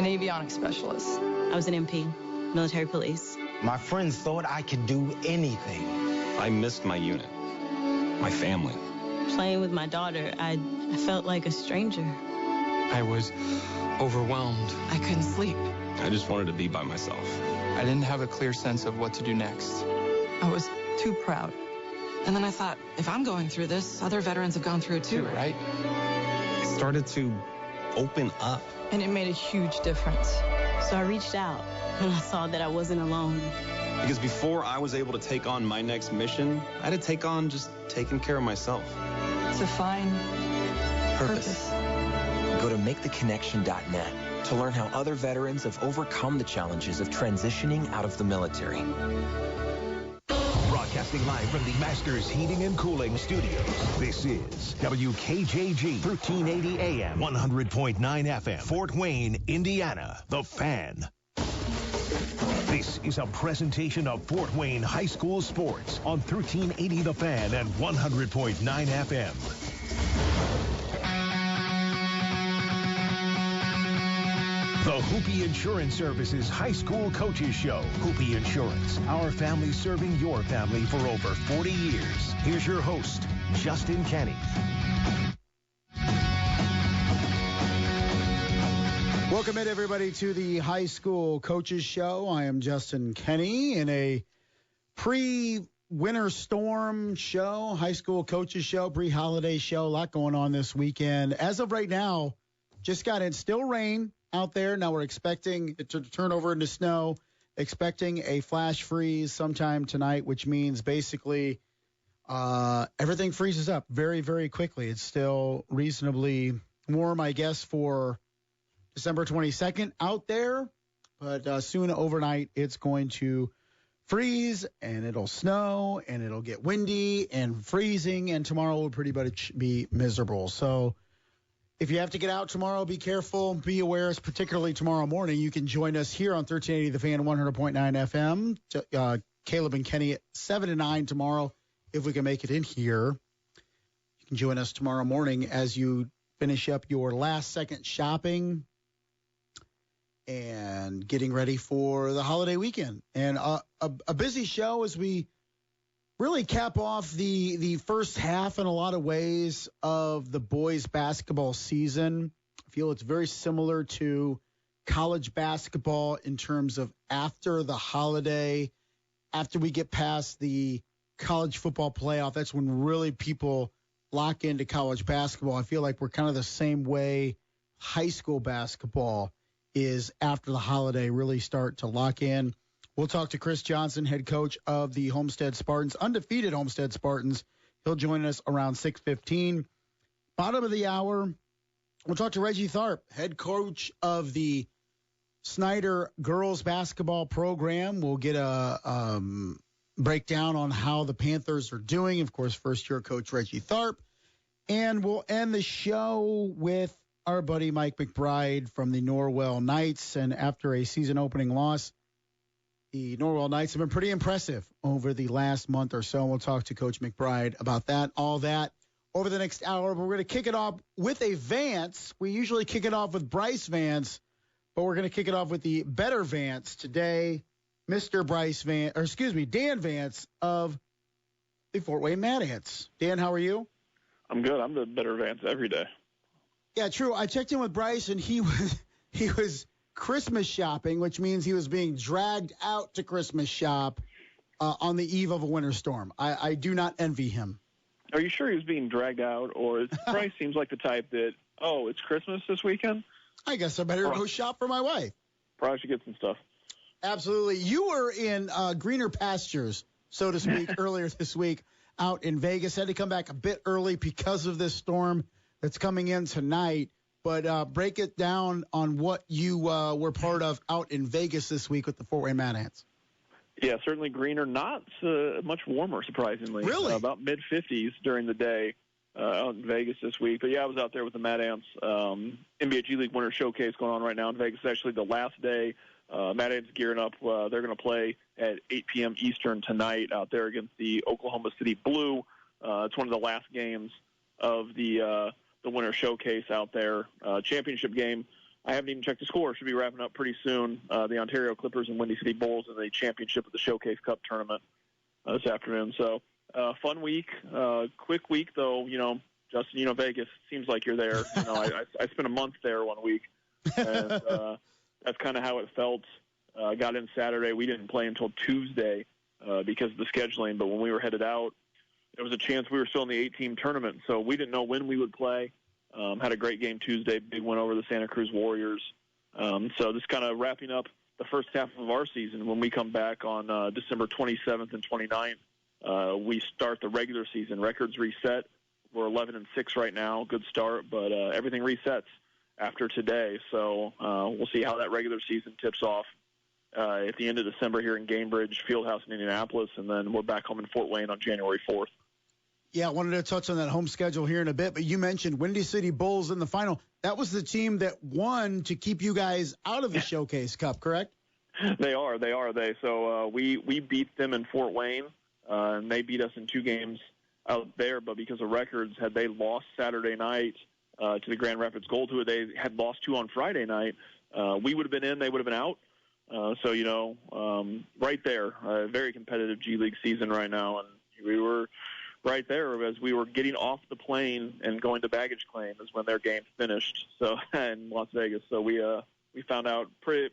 an avionics specialist. I was an MP, military police. My friends thought I could do anything. I missed my unit, my family. Playing with my daughter, I felt like a stranger. I was overwhelmed. I couldn't sleep. I just wanted to be by myself. I didn't have a clear sense of what to do next. I was too proud. And then I thought, if I'm going through this, other veterans have gone through it too, Right? I started to open up. And it made a huge difference. So I reached out, and I saw that I wasn't alone. Because before I was able to take on my next mission, I had to take on just taking care of myself. To find purpose. Go to maketheconnection.net to learn how other veterans have overcome the challenges of transitioning out of the military. Broadcasting live from the Masters Heating and Cooling Studios. This is WKJG 1380 AM, 100.9 FM, Fort Wayne, Indiana. The Fan. This is a presentation of Fort Wayne High School sports on 1380 The Fan and 100.9 FM. The Hoopy Insurance Services High School Coaches Show. Hoopy Insurance, our family serving your family for over 40 years. Here's your host, Justin Kenny. Welcome in, everybody, to the High School Coaches Show. I am Justin Kenny in a pre-winter storm show, High School Coaches Show, pre-holiday show. A lot going on this weekend. As of right now, just got in. Still rain out there. Now we're expecting it to turn over into snow, expecting a flash freeze sometime tonight, which means basically everything freezes up very, very quickly. It's still reasonably warm, I guess, for December 22nd out there, but soon overnight it's going to freeze and it'll snow and it'll get windy and freezing, and tomorrow will pretty much be miserable. So if you have to get out tomorrow, be careful, be aware, particularly tomorrow morning. You can join us here on 1380 The Fan, 100.9 FM. Caleb and Kenny at 7 to 9 tomorrow, if we can make it in here. You can join us tomorrow morning as you finish up your last-second shopping and getting ready for the holiday weekend. And a busy show as we really cap off the first half in a lot of ways of the boys basketball season. I feel it's very similar to college basketball in terms of after the holiday, after we get past the college football playoff, that's when really people lock into college basketball. I feel like we're kind of the same way high school basketball is after the holiday, really start to lock in. We'll talk to Chris Johnson, head coach of the Homestead Spartans, undefeated Homestead Spartans. He'll join us around 6:15. Bottom of the hour, we'll talk to Reggie Tharp, head coach of the Snider girls basketball program. We'll get a breakdown on how the Panthers are doing. Of course, first-year coach Reggie Tharp. And we'll end the show with our buddy Mike McBride from the Norwell Knights. And after a season-opening loss, the Norwell Knights have been pretty impressive over the last month or so. And we'll talk to Coach McBride about that, all that, over the next hour. But we're going to kick it off with a Vance. We usually kick it off with Bryce Vance, but we're going to kick it off with the better Vance today, Mr. Dan Vance of the Fort Wayne Mad Ants. Dan, how are you? I'm good. I'm the better Vance every day. Yeah, true. I checked in with Bryce, and he was Christmas shopping, which means he was being dragged out to Christmas shop on the eve of a winter storm. I do not envy him. Are you sure he was being dragged out, or Bryce seems like the type that, it's Christmas this weekend? I guess I better go shop for my wife. Probably should get some stuff. Absolutely. You were in greener pastures, so to speak, earlier this week out in Vegas. Had to come back a bit early because of this storm that's coming in tonight. But break it down on what you were part of out in Vegas this week with the Fort Wayne Mad Ants. Yeah, certainly greener, not much warmer, surprisingly. Really? About mid-50s during the day out in Vegas this week. But, yeah, I was out there with the Mad Ants. NBA G League Winter Showcase going on right now in Vegas. It's actually the last day. Mad Ants gearing up. They're going to play at 8 p.m. Eastern tonight out there against the Oklahoma City Blue. It's one of the last games of the Winter Showcase out there. Championship game I haven't even checked the score. Should be wrapping up pretty soon. The Ontario Clippers and Windy City Bulls in the championship of the Showcase Cup tournament this afternoon. So, fun week. Quick week, though. Justin, Vegas seems like you're there. I spent a month there 1 week, and that's kind of how it felt. Got in Saturday. We didn't play until Tuesday because of the scheduling, but when we were headed out, there was a chance we were still in the 8-team tournament, so we didn't know when we would play. Had a great game Tuesday, big win over the Santa Cruz Warriors. So just kind of wrapping up the first half of our season. When we come back on December 27th and 29th, we start the regular season. Records reset. We're 11-6 right now. Good start, but everything resets after today. So we'll see how that regular season tips off at the end of December here in Gamebridge Fieldhouse in Indianapolis, and then we're back home in Fort Wayne on January 4th. Yeah, I wanted to touch on that home schedule here in a bit, but you mentioned Windy City Bulls in the final. That was the team that won to keep you guys out of the Showcase Cup, correct? They are. So we beat them in Fort Wayne, and they beat us in 2 games out there, but because of records, had they lost Saturday night to the Grand Rapids Gold, who they had lost to on Friday night, we would have been in, they would have been out. Right there, a very competitive G League season right now, and we were right there as we were getting off the plane and going to baggage claim is when their game finished. So in Las Vegas, so we found out pretty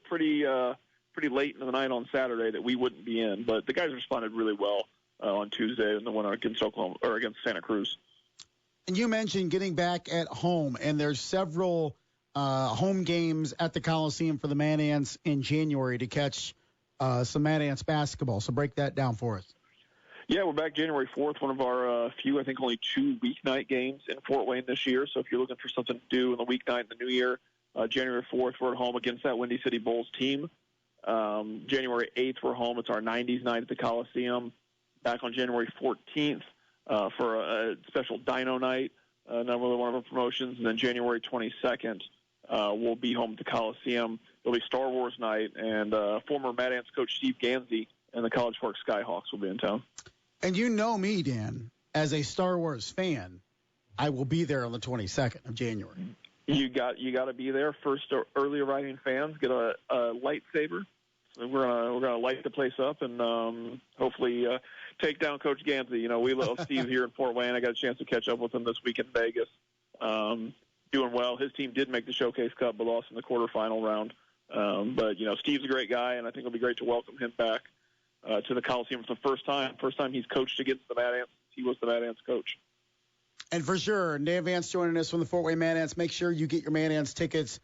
late in the night on Saturday that we wouldn't be in, but the guys responded really well on Tuesday in the one against Oklahoma or against Santa Cruz. And you mentioned getting back at home, and there's several home games at the Coliseum for the Mad Ants in January to catch some Mad Ants basketball. So break that down for us. Yeah, we're back January 4th, one of our few, I think only 2 weeknight games in Fort Wayne this year. So if you're looking for something to do in the weeknight in the new year, January 4th, we're at home against that Windy City Bulls team. January 8th, we're home. It's our 90s night at the Coliseum. Back on January 14th for a special Dino night, another one of our promotions. And then January 22nd, we'll be home at the Coliseum. It'll be Star Wars night, and former Mad Ants coach Steve Gansey and the College Park Skyhawks will be in town. And you know me, Dan, as a Star Wars fan, I will be there on the 22nd of January. You got to be there. First, early arriving fans get a lightsaber. So we're gonna light the place up and hopefully take down Coach Gansey. We love Steve here in Fort Wayne. I got a chance to catch up with him this week in Vegas. Doing well. His team did make the Showcase Cup, but lost in the quarterfinal round. But Steve's a great guy, and I think it'll be great to welcome him back to the Coliseum for the first time. First time he's coached against the Mad Ants. He was the Mad Ants coach. And for sure, Dan Vance joining us from the Fort Wayne Mad Ants. Make sure you get your Mad Ants tickets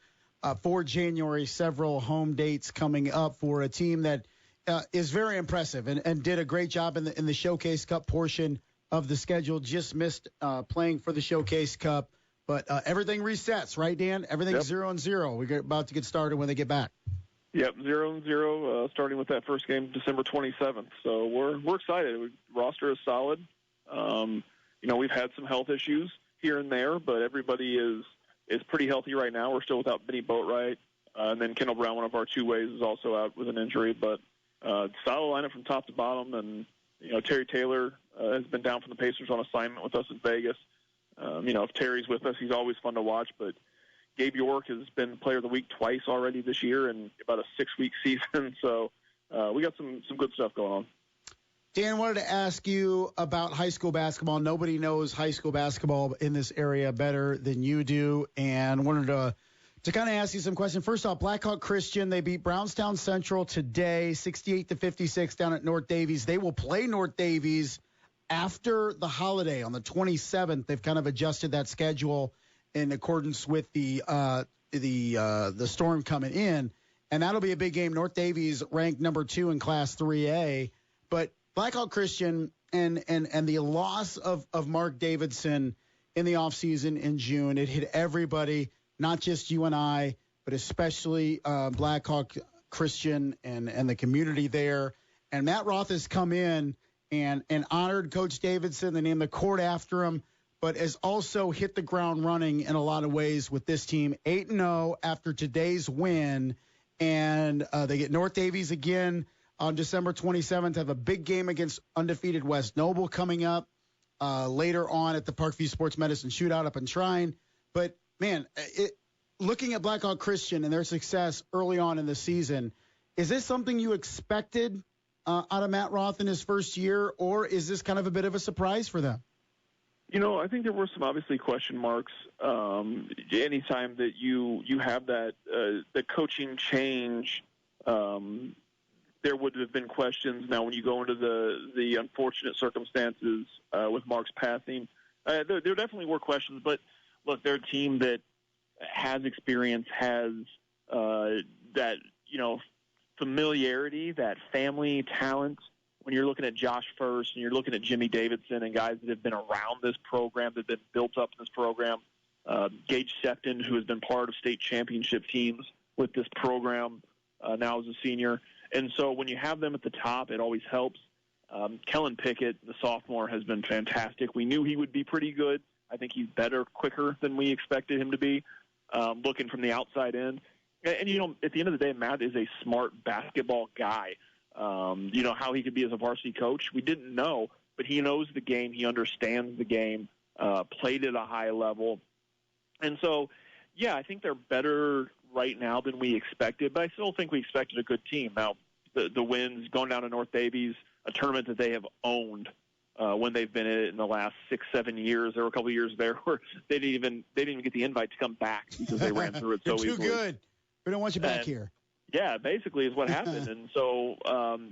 for January. Several home dates coming up for a team that is very impressive and did a great job in the Showcase Cup portion of the schedule. Just missed playing for the Showcase Cup. But everything resets, right, Dan? Everything's 0-0. We're about to get started when they get back. Yep, 0-0, starting with that first game December 27th. So we're excited. Roster is solid. We've had some health issues here and there, but everybody is pretty healthy right now. We're still without Benny Boatwright, and then Kendall Brown, one of our two-ways, is also out with an injury. But solid lineup from top to bottom, and Terry Taylor has been down from the Pacers on assignment with us in Vegas. If Terry's with us, he's always fun to watch, but Gabe York has been Player of the Week twice already this year in about a 6-week season. So we got some good stuff going on. Dan, wanted to ask you about high school basketball. Nobody knows high school basketball in this area better than you do, and wanted to kind of ask you some questions. First off, Blackhawk Christian, they beat Brownstown Central today, 68-56 down at North Davies. They will play North Davies after the holiday on the 27th. They've kind of adjusted that schedule in accordance with the storm coming in, and that'll be a big game. North Davies ranked number 2 in Class 3A, but Blackhawk Christian and the loss of Mark Davidson in the offseason in June, it hit everybody, not just you and I, but especially Blackhawk Christian and the community there. And Matt Roth has come in and honored Coach Davidson. They named the court after him, but has also hit the ground running in a lot of ways with this team. 8-0 after today's win, and they get North Davies again on December 27th. Have a big game against undefeated West Noble coming up later on at the Parkview Sports Medicine Shootout up in Trine. But, man, looking at Blackhawk Christian and their success early on in the season, is this something you expected out of Matt Roth in his first year, or is this kind of a bit of a surprise for them? I think there were some obviously question marks. Anytime that you have that the coaching change, there would have been questions. Now, when you go into the unfortunate circumstances with Mark's passing, there definitely were questions. But look, they're a team that has experience, has that familiarity, that family talent. When you're looking at Josh First and you're looking at Jimmy Davidson and guys that have been around this program, that have been built up in this program, Gage Septon, who has been part of state championship teams with this program now as a senior. And so when you have them at the top, it always helps. Kellen Pickett, the sophomore, has been fantastic. We knew he would be pretty good. I think he's better quicker than we expected him to be, looking from the outside in. And, at the end of the day, Matt is a smart basketball guy. How he could be as a varsity coach, we didn't know, but he knows the game. He understands the game, played at a high level. And so, yeah, I think they're better right now than we expected, but I still think we expected a good team. Now, the wins, going down to North Davies, a tournament that they have owned when they've been in it in the last 6-7 years. There were a couple of years there where they didn't even get the invite to come back because they ran through it so easily. Too good. We don't want you back here. Yeah, basically is what happened. And so,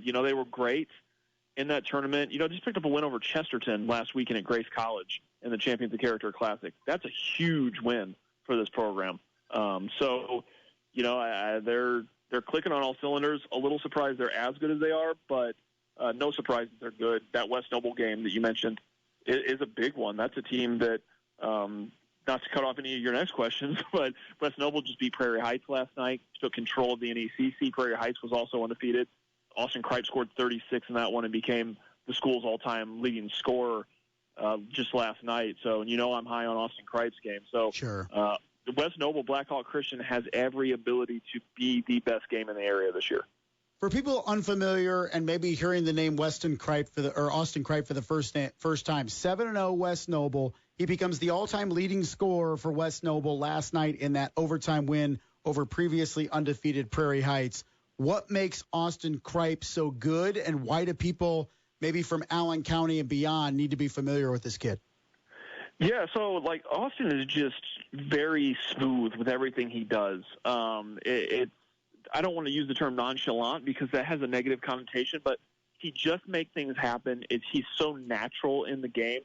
they were great in that tournament. Just picked up a win over Chesterton last weekend at Grace College in the Champions of Character Classic. That's a huge win for this program. They're clicking on all cylinders. A little surprised they're as good as they are, but no surprise that they're good. That West Noble game that you mentioned is a big one. That's a team that, not to cut off any of your next questions, but West Noble just beat Prairie Heights last night, took control of the NECC. Prairie Heights was also undefeated. Austin Kripe scored 36 in that one and became the school's all-time leading scorer just last night. So, I'm high on Austin Kripe's game. So, sure. The West Noble Blackhawk Christian has every ability to be the best game in the area this year. For people unfamiliar and maybe hearing the name Austin Kripe for the first time, 7-0 West Noble. He becomes the all-time leading scorer for West Noble last night in that overtime win over previously undefeated Prairie Heights. What makes Austin Kripe so good, and why do people maybe from Allen County and beyond need to be familiar with this kid? Yeah, so Austin is just very smooth with everything he does. I don't want to use the term nonchalant because that has a negative connotation, but he just makes things happen. He's so natural in the game.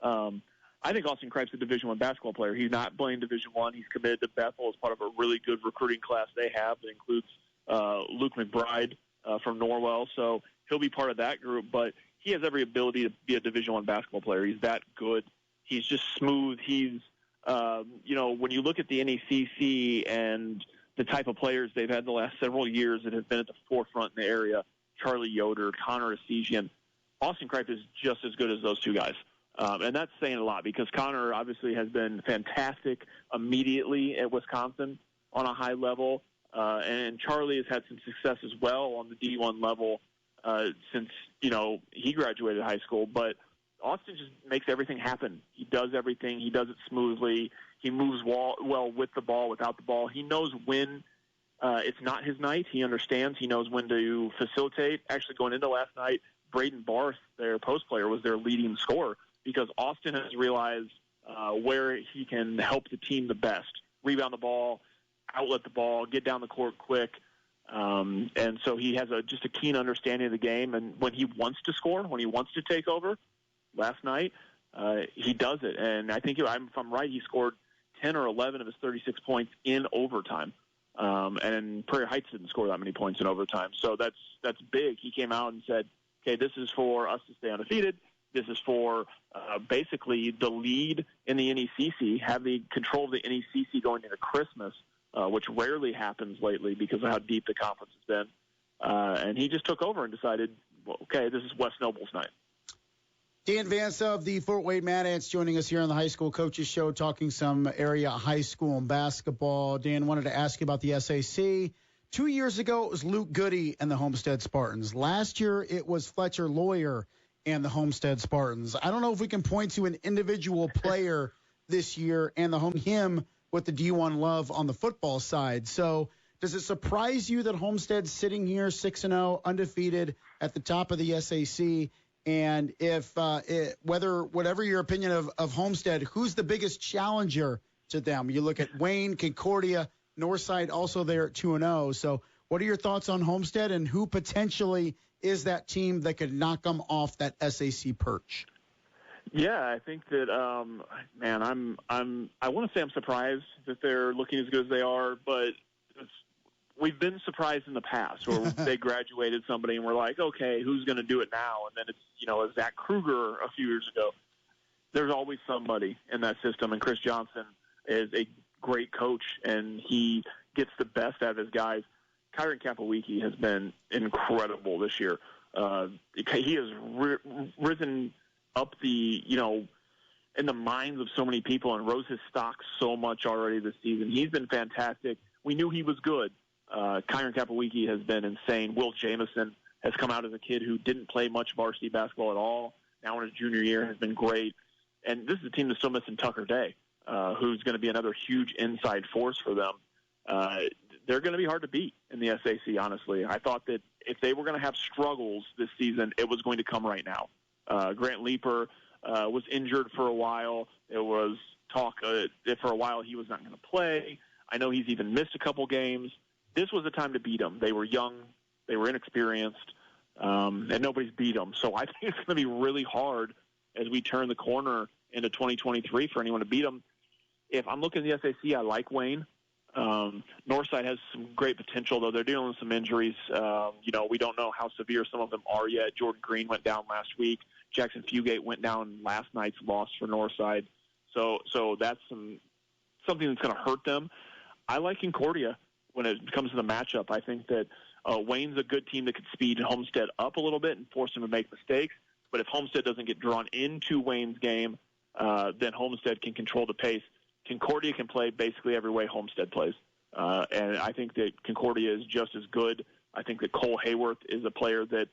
I think Austin Kripe's a Division I basketball player. He's not playing Division I. He's committed to Bethel as part of a really good recruiting class they have that includes Luke McBride from Norwell. So he'll be part of that group, but he has every ability to be a Division I basketball player. He's that good. He's just smooth. He's, when you look at the NECC and the type of players they've had the last several years that have been at the forefront in the area, Charlie Yoder, Connor Essesian, Austin Kripe is just as good as those two guys. And that's saying a lot because Connor obviously has been fantastic immediately at Wisconsin on a high level. And Charlie has had some success as well on the D1 level since, he graduated high school. But Austin just makes everything happen. He does everything. He does it smoothly. He moves well with the ball, without the ball. He knows when it's not his night. He understands. He knows when to facilitate. Actually, going into last night, Braden Barth, their post player, was their leading scorer because Austin has realized where he can help the team the best. Rebound the ball, outlet the ball, get down the court quick. And so he has just a keen understanding of the game. And when he wants to score, when he wants to take over, last night, he does it. And I think if I'm right, he scored 10 or 11 of his 36 points in overtime. And Prairie Heights didn't score that many points in overtime. So that's big. He came out and said, okay, this is for us to stay undefeated. This is for basically the lead in the NECC, have the control of the NECC going into Christmas, which rarely happens lately because of how deep the conference has been. And he just took over and decided, well, okay, this is West Noble's night. Dan Vance of the Fort Wayne Mad Ants joining us here on the High School Coaches Show, talking some area high school and basketball. Dan, wanted to ask you about the SAC. 2 years ago, it was Luke Goody and the Homestead Spartans. Last year, it was Fletcher Lawyer and the Homestead Spartans. I don't know if we can point to an individual player this year and him with the D1 love on the football side. So does it surprise you that Homestead's sitting here 6-0, undefeated at the top of the SAC? And if whatever your opinion of Homestead, who's the biggest challenger to them? You look at Wayne, Concordia, Northside also there at 2-0. So what are your thoughts on Homestead, and who potentially is that team that could knock them off that SAC perch? Yeah, I think that, I want to say I'm surprised that they're looking as good as they are, but we've been surprised in the past where they graduated somebody and we're like, okay, who's going to do it now? And then it's, Zach Kruger a few years ago. There's always somebody in that system, and Chris Johnson is a great coach, and he gets the best out of his guys. Kyron Kapowicki has been incredible this year. He has risen up in the minds of so many people and rose his stock so much already this season. He's been fantastic. We knew he was good. Kyron Kapowicki has been insane. Will Jamison has come out as a kid who didn't play much varsity basketball at all. Now in his junior year has been great. And this is a team that's still missing Tucker Day, who's going to be another huge inside force for them. They're going to be hard to beat in the SAC, honestly. I thought that if they were going to have struggles this season, it was going to come right now. Grant Leeper was injured for a while. There was talk that for a while he was not going to play. I know he's even missed a couple games. This was the time to beat them. They were young. They were inexperienced, and nobody's beat them. So I think it's going to be really hard as we turn the corner into 2023 for anyone to beat them. If I'm looking at the SAC, I like Wayne. Northside has some great potential, though. They're dealing with some injuries. We don't know how severe some of them are yet. Jordan Green went down last week. Jackson Fugate went down last night's loss for Northside. So that's something that's going to hurt them. I like Concordia when it comes to the matchup. I think that Wayne's a good team that could speed Homestead up a little bit and force them to make mistakes. But if Homestead doesn't get drawn into Wayne's game, then Homestead can control the pace. Concordia can play basically every way Homestead plays. And I think that Concordia is just as good. I think that Cole Hayworth is a player that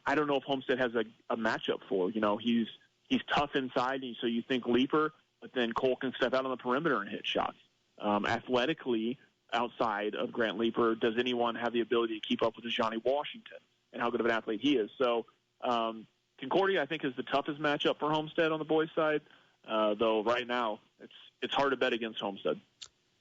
I don't know if Homestead has a matchup for. He's tough inside, and so you think Leeper, but then Cole can step out on the perimeter and hit shots. Athletically, outside of Grant Leeper, does anyone have the ability to keep up with Johnny Washington and how good of an athlete he is? So Concordia, I think, is the toughest matchup for Homestead on the boys' side, though right now it's hard to bet against Homestead.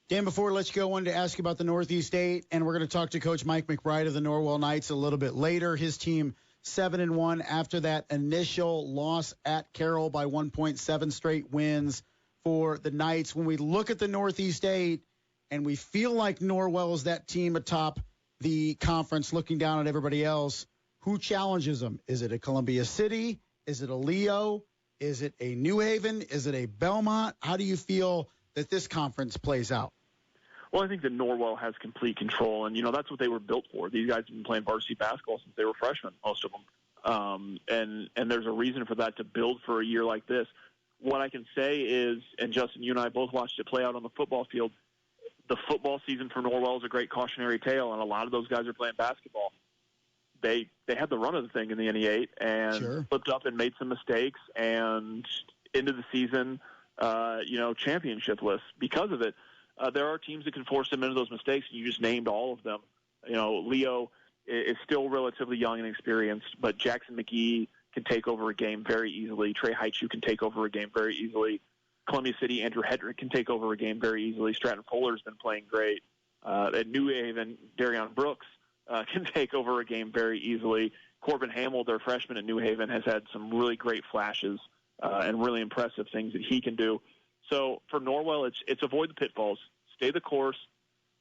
Dan, before I let you go, I wanted to ask you about the Northeast 8, and we're going to talk to Coach Mike McBride of the Norwell Knights a little bit later. His team 7-1 after that initial loss at Carroll by 1.7 straight wins for the Knights. When we look at the Northeast 8 and we feel like Norwell is that team atop the conference looking down at everybody else, who challenges them? Is it a Columbia City? Is it a Leo? Is it a New Haven? Is it a Belmont? How do you feel that this conference plays out? Well, I think that Norwell has complete control, and, that's what they were built for. These guys have been playing varsity basketball since they were freshmen, most of them. And there's a reason for that, to build for a year like this. What I can say is, and Justin, you and I both watched it play out on the football field, the football season for Norwell is a great cautionary tale, and a lot of those guys are playing basketball. They had the run of the thing in the NE8 and slipped up and made some mistakes, and into the season, championship list because of it. There are teams that can force them into those mistakes, and you just named all of them. Leo is still relatively young and experienced, but Jackson McGee can take over a game very easily. Trey Heichu can take over a game very easily. Columbia City, Andrew Hedrick can take over a game very easily. Stratton Fuller's been playing great. At New Haven, Darion Brooks can take over a game very easily. Corbin Hamill, their freshman at New Haven, has had some really great flashes and really impressive things that he can do. So for Norwell, it's avoid the pitfalls. Stay the course.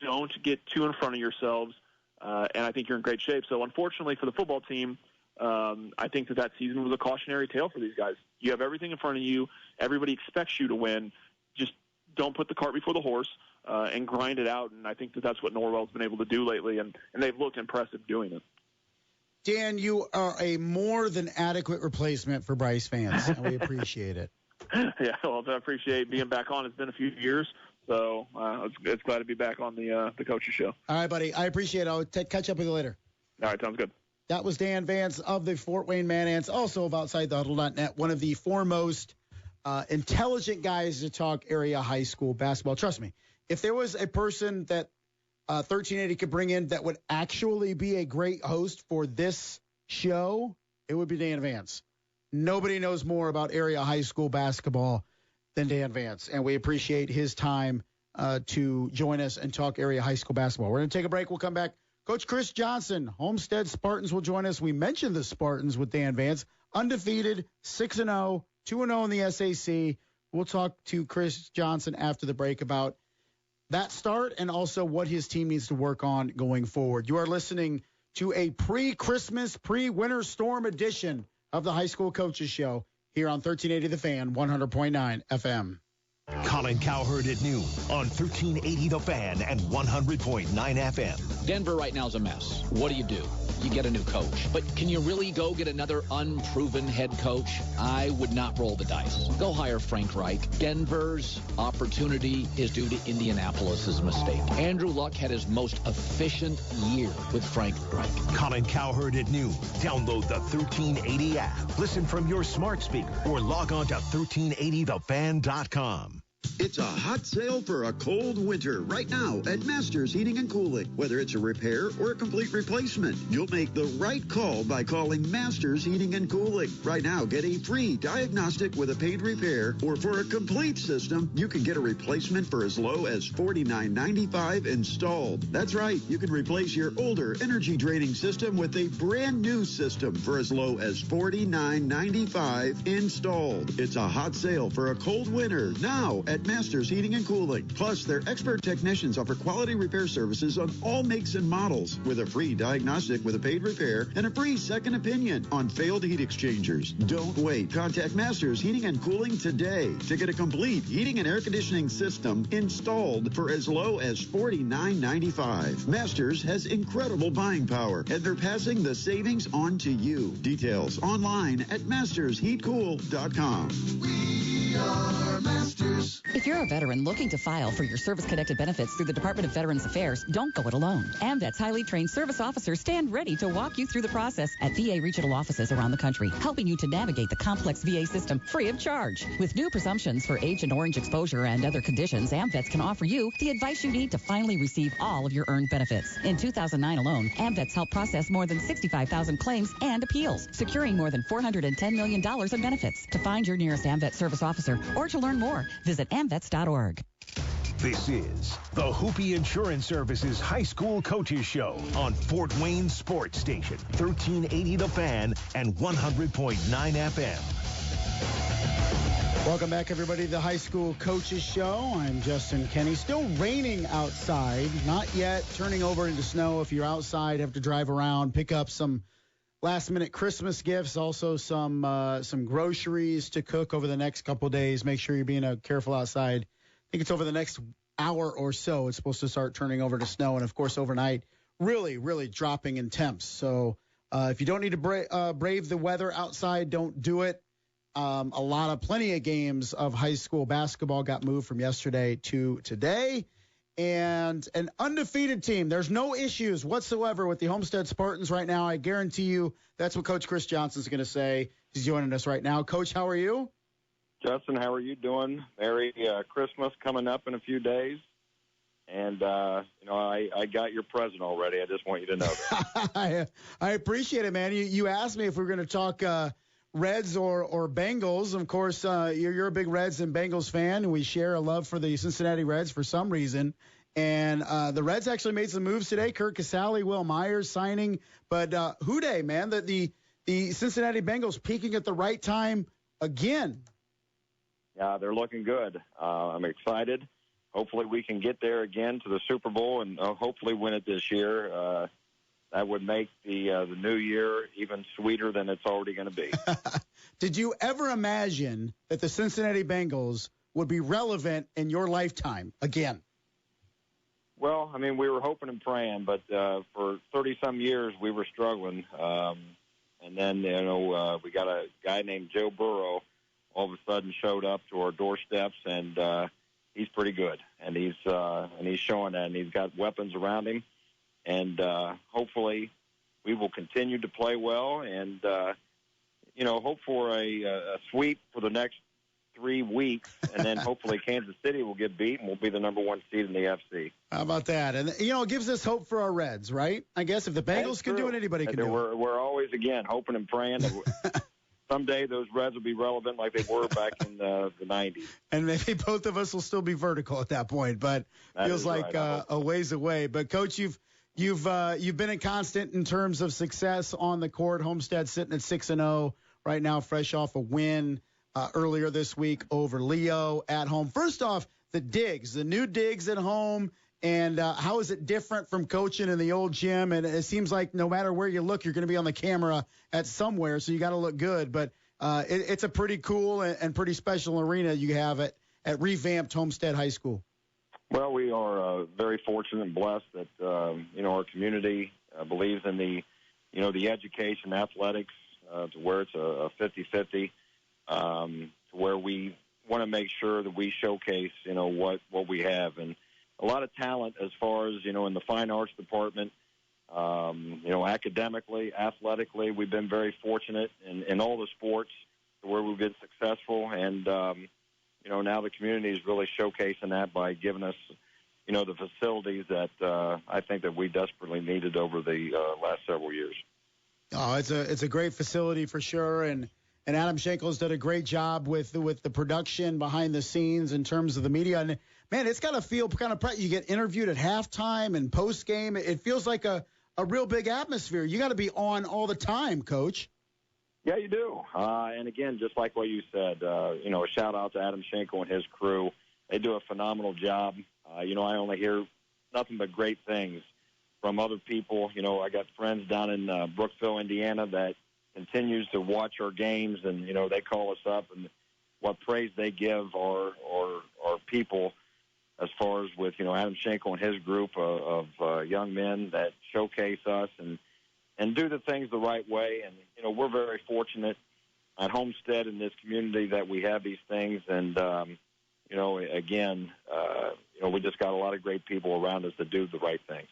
Don't get too in front of yourselves, and I think you're in great shape. So unfortunately for the football team, I think that season was a cautionary tale for these guys. You have everything in front of you. Everybody expects you to win. Just don't put the cart before the horse and grind it out, and I think that's what Norwell's been able to do lately, and they've looked impressive doing it. Dan, you are a more than adequate replacement for Bryce Vance, and we appreciate it. Yeah, well, I appreciate being back on. It's been a few years, so it's glad to be back on the coach's show. All right, buddy. I appreciate it. I'll catch up with you later. All right, sounds good. That was Dan Vance of the Fort Wayne Man Ants, also of OutsideTheHuddle.net, one of the foremost intelligent guys to talk area high school basketball. Trust me, if there was a person that 1380 could bring in that would actually be a great host for this show, it would be Dan Vance. Nobody knows more about area high school basketball than Dan Vance, and we appreciate his time to join us and talk area high school basketball. We're going to take a break. We'll come back. Coach Chris Johnson, Homestead Spartans, will join us. We mentioned the Spartans with Dan Vance, undefeated, 6-0, 2-0 in the SAC. We'll talk to Chris Johnson after the break about that start and also what his team needs to work on going forward. You are listening to a pre-Christmas, pre-winter storm edition of the High School Coaches Show here on 1380 The Fan, 100.9 FM. Colin Cowherd at noon on 1380 The Fan and 100.9 FM. Denver right now is a mess. What do? You get a new coach. But can you really go get another unproven head coach? I would not roll the dice. Go hire Frank Reich. Denver's opportunity is due to Indianapolis's mistake. Andrew Luck had his most efficient year with Frank Reich. Colin Cowherd at noon. Download the 1380 app. Listen from your smart speaker or log on to 1380thefan.com. It's a hot sale for a cold winter right now at Masters Heating and Cooling. Whether it's a repair or a complete replacement, you'll make the right call by calling Masters Heating and Cooling. Right now, get a free diagnostic with a paid repair, or for a complete system, you can get a replacement for as low as $49.95 installed. That's right, you can replace your older energy-draining system with a brand new system for as low as $49.95 installed. It's a hot sale for a cold winter now at Masters Heating and Cooling. Plus, their expert technicians offer quality repair services on all makes and models, with a free diagnostic with a paid repair and a free second opinion on failed heat exchangers. Don't wait. Contact Masters Heating and Cooling today to get a complete heating and air conditioning system installed for as low as $49.95. Masters has incredible buying power, and they're passing the savings on to you. Details online at mastersheatcool.com. We are Masters. If you're a veteran looking to file for your service-connected benefits through the Department of Veterans Affairs, don't go it alone. AMVET's highly trained service officers stand ready to walk you through the process at VA regional offices around the country, helping you to navigate the complex VA system free of charge. With new presumptions for Agent Orange exposure and other conditions, AMVETS can offer you the advice you need to finally receive all of your earned benefits. In 2009 alone, AMVETS helped process more than 65,000 claims and appeals, securing more than $410 million in benefits. To find your nearest AMVET service officer or to learn more, visit amvets.org. This is the Hoopy Insurance Services High School Coaches Show on Fort Wayne Sports Station, 1380 The Fan and 100.9 FM. Welcome back, everybody, to the High School Coaches Show. I'm Justin Kenny. Still raining outside, not yet turning over into snow. If you're outside, have to drive around, pick up some last-minute Christmas gifts, also some groceries to cook over the next couple of days. Make sure you're being careful outside. I think it's over the next hour or so. It's supposed to start turning over to snow, and, of course, overnight, really, really dropping in temps. So if you don't need to brave the weather outside, don't do it. Plenty of games of high school basketball got moved from yesterday to today. And an undefeated team. There's no issues whatsoever with the Homestead Spartans right now. I guarantee you that's what Coach Chris Johnson is going to say. He's joining us right now. Coach, how are you? Justin, how are you doing? Merry Christmas coming up in a few days. And, I got your present already. I just want you to know that. I appreciate it, man. You asked me if we were going to talk Reds or Bengals. Of course, you're a big Reds and Bengals fan, and we share a love for the Cincinnati Reds for some reason. And the Reds actually made some moves today. Kurt Casale, Will Myers signing. But who day, man, that the Cincinnati Bengals peaking at the right time again. Yeah, they're looking good. I'm excited. Hopefully we can get there again to the Super Bowl and hopefully win it this year. That would make the new year even sweeter than it's already going to be. Did you ever imagine that the Cincinnati Bengals would be relevant in your lifetime again? Well, I mean, we were hoping and praying, but for 30-some years we were struggling. And then, we got a guy named Joe Burrow all of a sudden showed up to our doorsteps, and he's pretty good. And he's showing that, and he's got weapons around him. And hopefully we will continue to play well and, hope for a sweep for the next 3 weeks, and then hopefully Kansas City will get beat, and we'll be the number 1 seed in the FC. How about that? And, it gives us hope for our Reds, right? I guess if the Bengals can do it, anybody can do it. We're always, again, hoping and praying that someday those Reds will be relevant like they were back in the 90s. And maybe both of us will still be vertical at that point, but feels like a ways away. But, Coach, you've been a constant in terms of success on the court. Homestead sitting at 6-0 right now, fresh off a win earlier this week over Leo at home. First off, the new digs at home, and how is it different from coaching in the old gym? And it seems like no matter where you look, you're going to be on the camera at somewhere, so you got to look good. But it's a pretty cool and pretty special arena you have at revamped Homestead High School. Well, we are very fortunate and blessed that our community believes in the education, athletics, to where it's a 50-50, to where we want to make sure that we showcase what we have, and a lot of talent as far as in the fine arts department. Academically, athletically, we've been very fortunate in all the sports to where we've been successful, and now the community is really showcasing that by giving us, the facilities that I think that we desperately needed over the last several years. Oh, it's a great facility for sure, and Adam Schenkel's done a great job with the production behind the scenes in terms of the media. And man, it's got to feel kind of you get interviewed at halftime and post game. It feels like a real big atmosphere. You got to be on all the time, Coach. Yeah, you do. And again, just like what you said, a shout out to Adam Schenkel and his crew. They do a phenomenal job. I only hear nothing but great things from other people. I got friends down in Brookville, Indiana, that continues to watch our games, and they call us up, and what praise they give our people as far as with Adam Schenkel and his group of young men that showcase us and do the things the right way. And we're very fortunate at Homestead in this community that we have these things, and we just got a lot of great people around us that do the right things.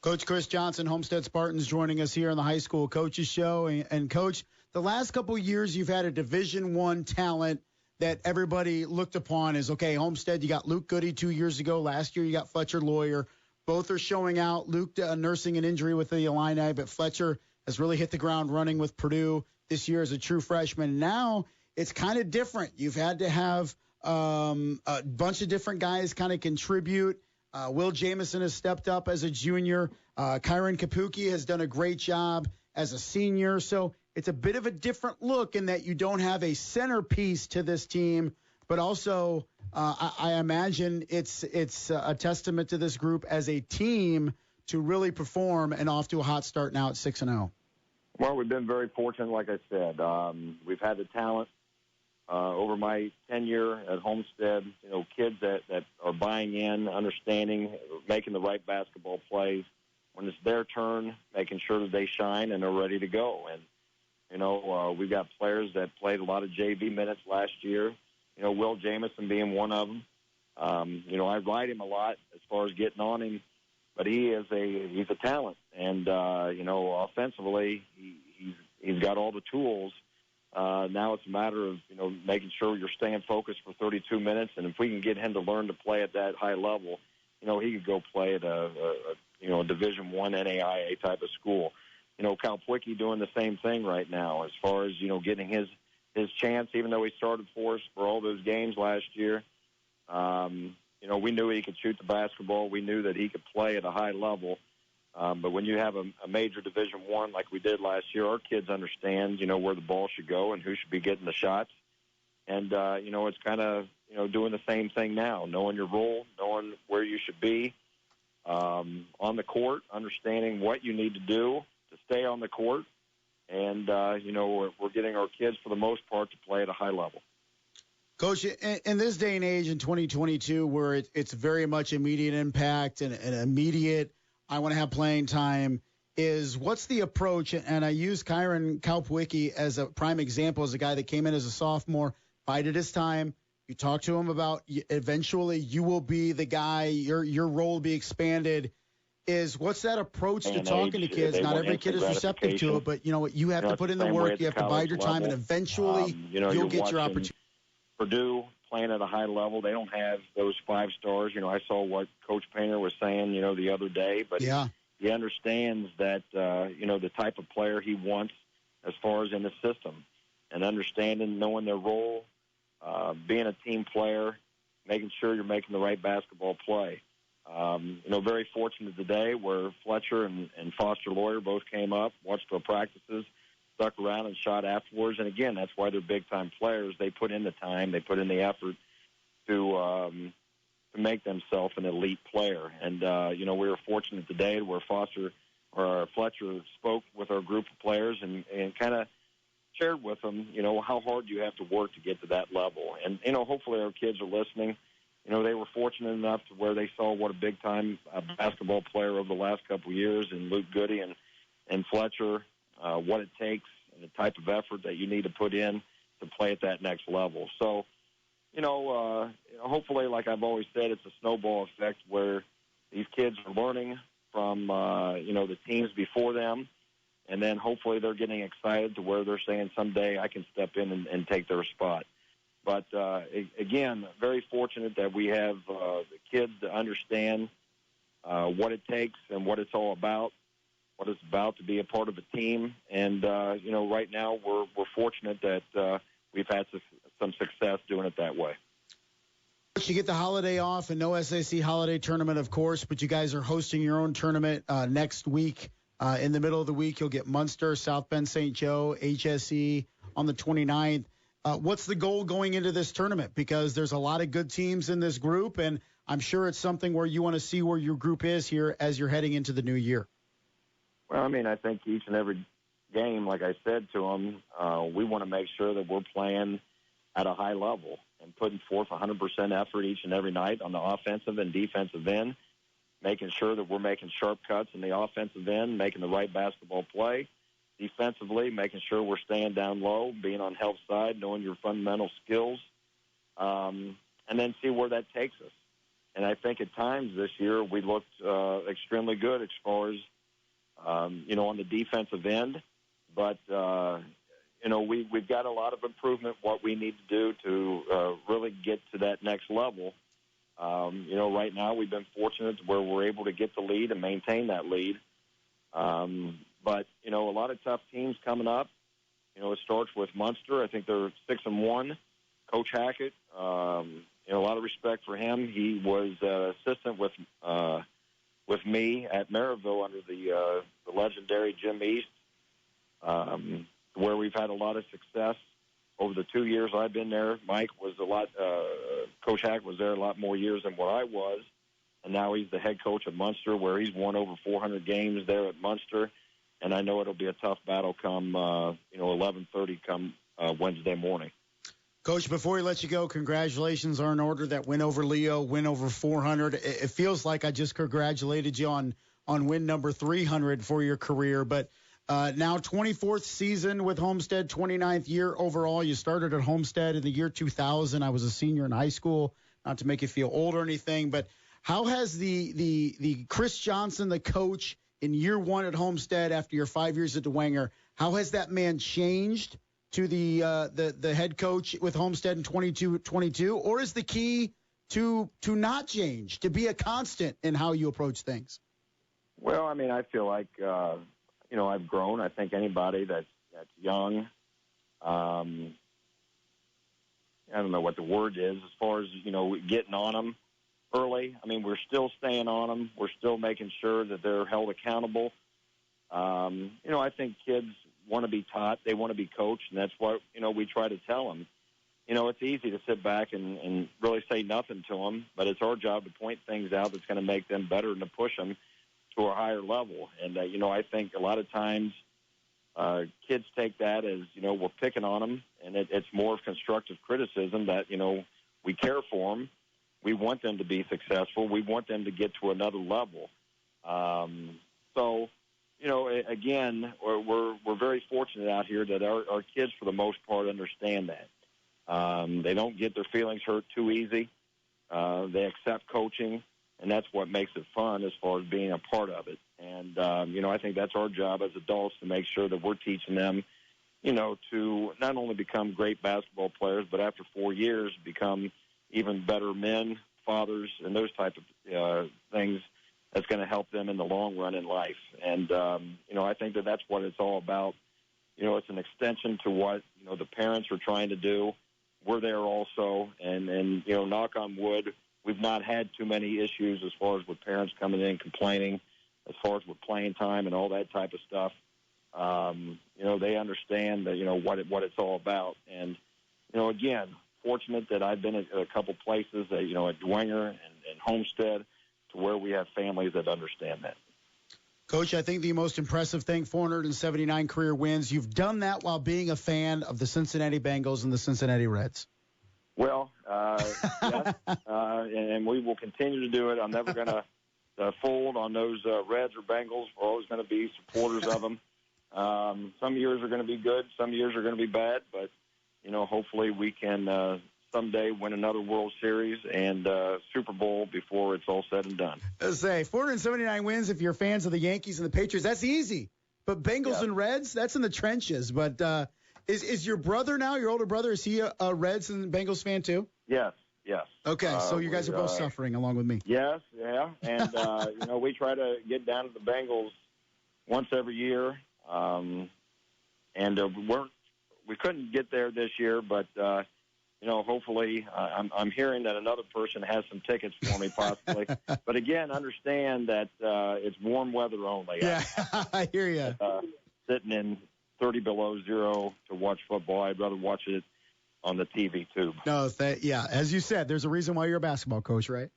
Coach Chris Johnson, Homestead Spartans, joining us here on the High School Coaches Show. And Coach, the last couple of years you've had a Division I talent that everybody looked upon as, okay, Homestead, you got Luke Goody 2 years ago. Last year you got Fletcher Lawyer. Both are showing out. Luke nursing an injury with the Illini, but Fletcher has really hit the ground running with Purdue this year as a true freshman. Now it's kind of different. You've had to have a bunch of different guys kind of contribute. Will Jamison has stepped up as a junior. Kyron Kapuki has done a great job as a senior. So it's a bit of a different look in that you don't have a centerpiece to this team, but also I imagine it's a testament to this group as a team to really perform and off to a hot start now at 6-0. Well, we've been very fortunate, like I said. We've had the talent. Over my tenure at Homestead, kids that are buying in, understanding, making the right basketball plays. When it's their turn, making sure that they shine and are ready to go. And, we've got players that played a lot of JV minutes last year, Will Jamison being one of them. I ride him a lot as far as getting on him, but he's a talent. And, offensively, he's got all the tools. Now it's a matter of, making sure you're staying focused for 32 minutes. And if we can get him to learn to play at that high level, he could go play at a Division I NAIA type of school. Cal Pwicki doing the same thing right now as far as, getting his chance, even though he started for us for all those games last year. We knew he could shoot the basketball. We knew that he could play at a high level. But when you have a major Division I like we did last year, our kids understand, where the ball should go and who should be getting the shots. And, it's kind of, doing the same thing now, knowing your role, knowing where you should be on the court, understanding what you need to do to stay on the court. And, we're getting our kids, for the most part, to play at a high level. Coach, in this day and age in 2022 where it's very much immediate impact and immediate – I want to have playing time, is what's the approach? And I use Kyron Kalpwicki as a prime example, as a guy that came in as a sophomore, bided his time. You talk to him about eventually you will be the guy, your role will be expanded. What's that approach to talking to kids? Not every kid is receptive to it, but you have to put in the work. You have to bide your time, and eventually you'll get your opportunity. Purdue playing at a high level. They don't have those 5 stars. I saw what Coach Painter was saying, the other day, but he understands that, the type of player he wants as far as in the system, and understanding, knowing their role, being a team player, making sure you're making the right basketball play. Very fortunate today where Fletcher and Foster Lawyer both came up, watched their practices, stuck around and shot afterwards. And, again, that's why they're big-time players. They put in the time, they put in the effort to make themselves an elite player. And, we were fortunate today where Fletcher spoke with our group of players and kind of shared with them, how hard you have to work to get to that level. And, hopefully our kids are listening. They were fortunate enough to where they saw what a big-time basketball player over the last couple of years in Luke Goody and Fletcher, what it takes and the type of effort that you need to put in to play at that next level. So, hopefully, like I've always said, it's a snowball effect where these kids are learning from, the teams before them, and then hopefully they're getting excited to where they're saying someday I can step in and take their spot. But, again, very fortunate that we have the kids to understand what it takes and what it's all about, what it's about to be a part of a team. And, right now we're fortunate that we've had some success doing it that way. You get the holiday off and no SAC holiday tournament, of course, but you guys are hosting your own tournament next week. In the middle of the week, you'll get Munster, South Bend, St. Joe, HSE on the 29th. What's the goal going into this tournament? Because there's a lot of good teams in this group, and I'm sure it's something where you want to see where your group is here as you're heading into the new year. Well, I think each and every game, like I said to them, we want to make sure that we're playing at a high level and putting forth 100% effort each and every night on the offensive and defensive end, making sure that we're making sharp cuts in the offensive end, making the right basketball play. Defensively, making sure we're staying down low, being on help side, knowing your fundamental skills, and then see where that takes us. And I think at times this year we looked extremely good as far as, on the defensive end. But, we've got a lot of improvement, what we need to do to really get to that next level. Right now we've been fortunate where we're able to get the lead and maintain that lead. But, a lot of tough teams coming up. It starts with Munster. I think they're 6-1. Coach Hackett, a lot of respect for him. He was assistant with me at Maryville under the legendary Jim East, where we've had a lot of success over the 2 years I've been there. Mike was Coach Hackett was there a lot more years than what I was, and now he's the head coach of Munster, where he's won over 400 games there at Munster. And I know it'll be a tough battle come, 11:30 come Wednesday morning. Coach, before we let you go, congratulations are in order. That win over Leo, win over 400. It feels like I just congratulated you on win number 300 for your career. But now 24th season with Homestead, 29th year overall. You started at Homestead in the year 2000. I was a senior in high school, not to make you feel old or anything. But how has the Chris Johnson, the coach, in year one at Homestead after your 5 years at DeWanger, how has that man changed to the head coach with Homestead in 22? Or is the key to not change, to be a constant in how you approach things? Well, I feel like, I've grown. I think anybody that's young, I don't know what the word is as far as, getting on them early. We're still staying on them. We're still making sure that they're held accountable. I think kids want to be taught. They want to be coached, and that's what, we try to tell them. It's easy to sit back and really say nothing to them, but it's our job to point things out that's going to make them better and to push them to a higher level. And, I think a lot of times kids take that as, we're picking on them, and it's more of constructive criticism that, we care for them. We want them to be successful. We want them to get to another level. So, again, we're very fortunate out here that our kids, for the most part, understand that. They don't get their feelings hurt too easy. They accept coaching, and that's what makes it fun as far as being a part of it. And, I think that's our job as adults to make sure that we're teaching them to not only become great basketball players, but after 4 years become even better men, fathers, and those type of things that's going to help them in the long run in life. And, I think that that's what it's all about. It's an extension to what, the parents are trying to do. We're there also, and knock on wood, we've not had too many issues as far as with parents coming in complaining, as far as with playing time and all that type of stuff. They understand that, what it's all about. And, again, fortunate that I've been at a couple places, at Dwenger and Homestead, to where we have families that understand that. Coach, I think the most impressive thing, 479 career wins. You've done that while being a fan of the Cincinnati Bengals and the Cincinnati Reds. Well, yes, and we will continue to do it. I'm never going to fold on those Reds or Bengals. We're always going to be supporters of them. Some years are going to be good. Some years are going to be bad. But, hopefully we can someday win another World Series and Super Bowl before it's all said and done. Let's say 479 wins if you're fans of the Yankees and the Patriots. That's easy. But Bengals and Reds, that's in the trenches. But is your brother now, your older brother, is he a Reds and Bengals fan too? Yes. Okay, so you guys are both suffering along with me. Yes, yeah. And, we try to get down to the Bengals once every year. We couldn't get there this year, but hopefully I'm hearing that another person has some tickets for me possibly. But again, understand that it's warm weather only. Yeah, I hear you. Sitting in 30 below zero to watch football, I'd rather watch it on the TV tube. No, as you said, there's a reason why you're a basketball coach, right?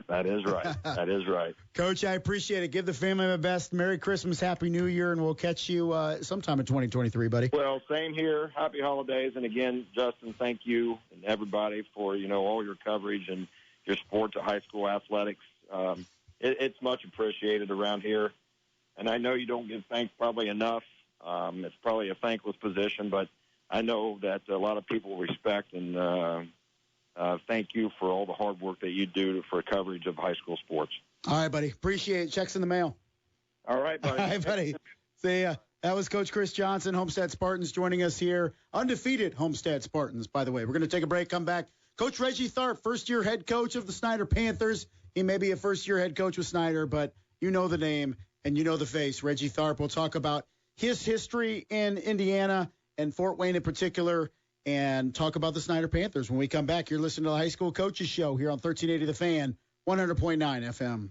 That is right. That is right. Coach, I appreciate it. Give the family my best. Merry Christmas, Happy New Year, and we'll catch you sometime in 2023, buddy. Well, same here. Happy holidays. And again, Justin, thank you and everybody for, all your coverage and your support to high school athletics. It's much appreciated around here. And I know you don't get thanked probably enough. It's probably a thankless position, but I know that a lot of people respect and thank you for all the hard work that you do for coverage of high school sports. All right, buddy. Appreciate it. Checks in the mail. All right, buddy. All right, buddy. See ya. That was Coach Chris Johnson, Homestead Spartans, joining us here. Undefeated Homestead Spartans, by the way. We're going to take a break, come back. Coach Reggie Tharp, first-year head coach of the Snider Panthers. He may be a first-year head coach with Snider, but you know the name and you know the face. Reggie Tharp. We'll talk about his history in Indiana and Fort Wayne in particular, and talk about the Snider Panthers. When we come back, you're listening to the High School Coaches Show here on 1380 The Fan, 100.9 FM.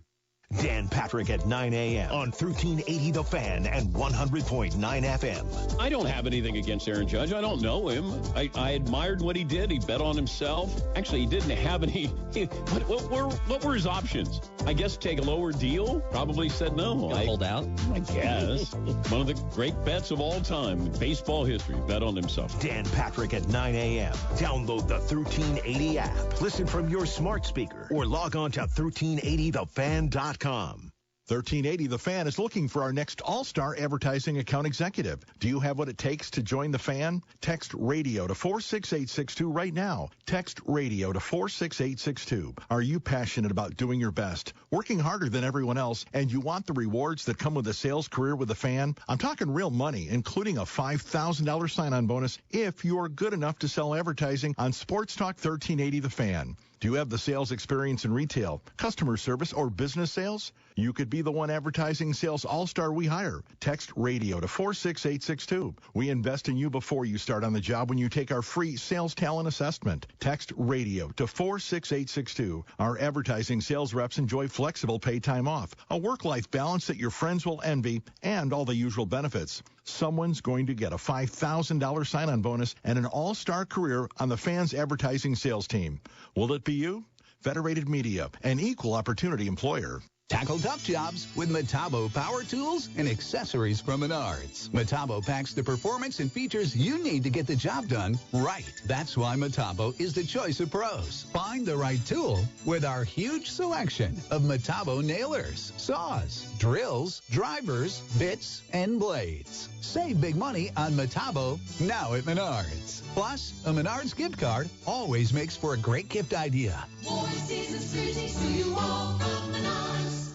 Dan Patrick at 9 a.m. on 1380 The Fan and 100.9 FM. I don't have anything against Aaron Judge. I don't know him. I admired what he did. He bet on himself. Actually, he didn't have any. What were his options? I guess take a lower deal. Probably said no. Hold out? I guess. One of the great bets of all time in baseball history. Bet on himself. Dan Patrick at 9 a.m. Download the 1380 app. Listen from your smart speaker or log on to 1380thefan.com. 1380 The Fan is looking for our next all-star advertising account executive. Do you have what it takes to join the Fan? Text radio to 46862 right now. Text radio to 46862. Are you passionate about doing your best, working harder than everyone else, and you want the rewards that come with a sales career with the Fan? I'm talking real money, including a $5,000 sign-on bonus if you're good enough to sell advertising on Sports Talk 1380 The Fan. Do you have the sales experience in retail, customer service, or business sales? You could be the one advertising sales all-star we hire. Text radio to 46862. We invest in you before you start on the job when you take our free sales talent assessment. Text radio to 46862. Our advertising sales reps enjoy flexible paid time off, a work-life balance that your friends will envy, and all the usual benefits. Someone's going to get a $5,000 sign-on bonus and an all-star career on the Fans advertising sales team. Will it be you? Federated Media, an equal opportunity employer. Tackle tough jobs with Metabo power tools and accessories from Menards. Metabo packs the performance and features you need to get the job done right. That's why Metabo is the choice of pros. Find the right tool with our huge selection of Metabo nailers, saws, drills, drivers, bits, and blades. Save big money on Metabo now at Menards. Plus, a Menards gift card always makes for a great gift idea. More season's greetings to you all from Menards.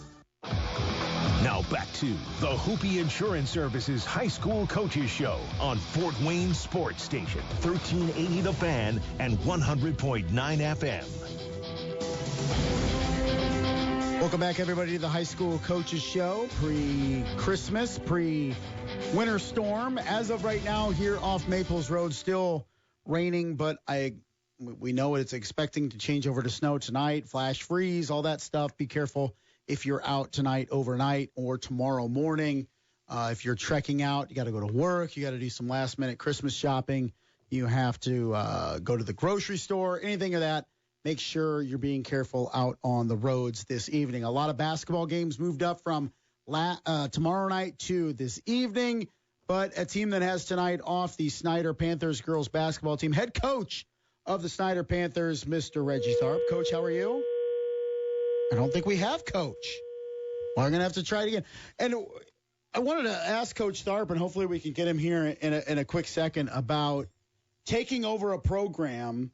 Now back to the Hoopy Insurance Services High School Coaches Show on Fort Wayne Sports Station, 1380 The Fan and 100.9 FM. Welcome back, everybody, to the High School Coaches Show. Pre-Christmas, pre-winter storm. As of right now, here off Maples Road, still raining, but we know it's expecting to change over to snow tonight, flash freeze, all that stuff. Be careful if you're out tonight, overnight, or tomorrow morning. If you're trekking out, you got to go to work. You got to do some last-minute Christmas shopping. You have to go to the grocery store, anything of that. Make sure you're being careful out on the roads this evening. A lot of basketball games moved up from tomorrow night to this evening, but a team that has tonight off, the Snider Panthers girls basketball team. Head coach of the Snider Panthers, Mr. Reggie Tharp. Coach, how are you? I don't think we have Coach. Well, I'm going to have to try it again. And I wanted to ask Coach Tharp, and hopefully we can get him here in a quick second, about taking over a program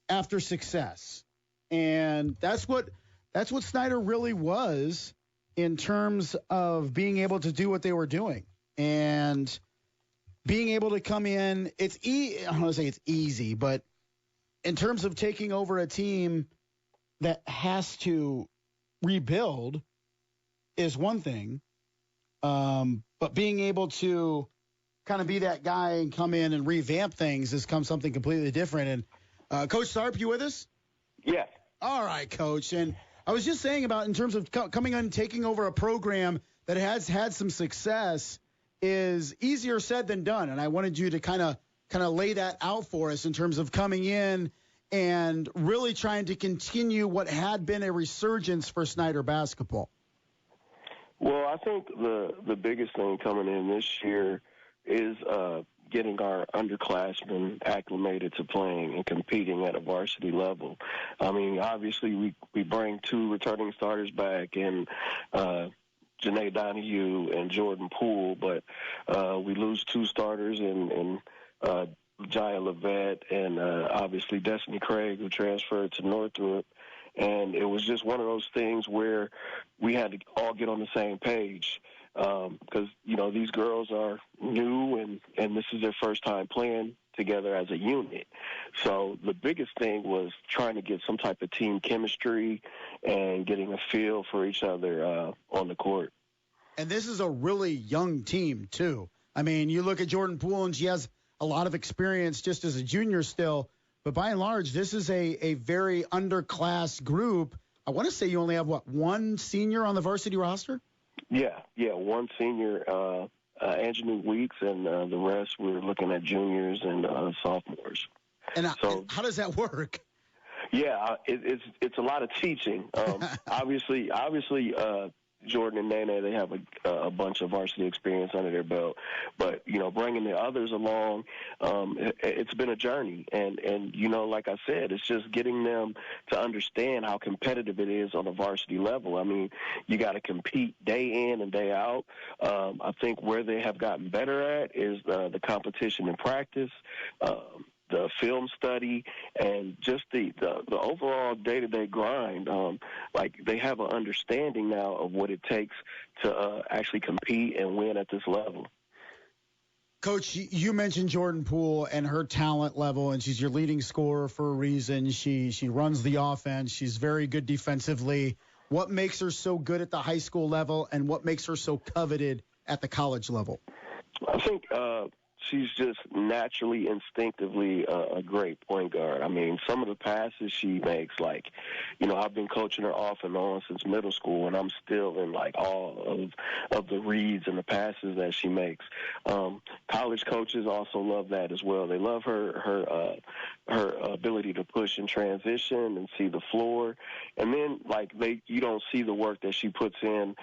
after success. And that's what Snider really was in terms of being able to do what they were doing and being able to come in. I don't want to say it's easy, but in terms of taking over a team that has to rebuild is one thing. But being able to kind of be that guy and come in and revamp things has come something completely different. And Coach Tharp, you with us? Yeah. All right, Coach. And I was just saying about in terms of coming on and taking over a program that has had some success is easier said than done. And I wanted you to kind of lay that out for us in terms of coming in and really trying to continue what had been a resurgence for Snider basketball. Well, I think the biggest thing coming in this year is getting our underclassmen acclimated to playing and competing at a varsity level. I mean, obviously we bring two returning starters back and Janae Donahue and Jordan Poole, but we lose two starters in Jaya Levette and obviously Destiny Craig, who transferred to Northrop. And it was just one of those things where we had to all get on the same page. Because, these girls are new and this is their first time playing together as a unit. So the biggest thing was trying to get some type of team chemistry and getting a feel for each other on the court. And this is a really young team, too. I mean, you look at Jordan Poole, and she has a lot of experience just as a junior still. But by and large, this is a very underclass group. I want to say you only have, one senior on the varsity roster? Yeah, one senior, Angelou Weeks, and the rest we're looking at juniors and sophomores. And so, how does that work? Yeah, it's a lot of teaching. Obviously, Jordan and Nene, they have a bunch of varsity experience under their belt. But, bringing the others along, it's been a journey. And like I said, it's just getting them to understand how competitive it is on a varsity level. I mean, you got to compete day in and day out. I think where they have gotten better at is the competition in practice, the film study, and just the overall day-to-day grind. Like, they have an understanding now of what it takes to actually compete and win at this level. Coach, you mentioned Jordan Poole and her talent level, and she's your leading scorer for a reason. She runs the offense. She's very good defensively. What makes her so good at the high school level, and what makes her so coveted at the college level? I think she's just naturally, instinctively a great point guard. I mean, some of the passes she makes, I've been coaching her off and on since middle school, and I'm still in, all of the reads and the passes that she makes. College coaches also love that as well. They love her ability to push and transition and see the floor. And then, you don't see the work that she puts in